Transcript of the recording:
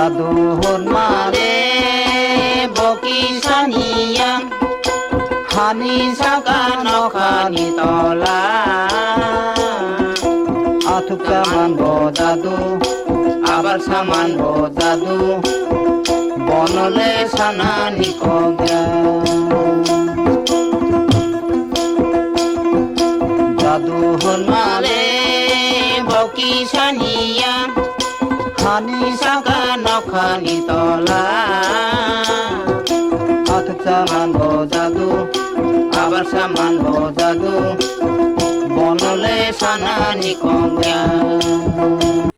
জাদু হন্মারে বকি সানিয়া হানি সাকা নখানি তলা আথুক সামান জাদু আবার সামান জাদু বনলে সানানি কগ্যা জাদু হন্মারে বকি সানিয়া হানি সাকা নখানি তলা আথুক সামান জাদু আবার সামান জাদু বনলে সানানি কগ্যা।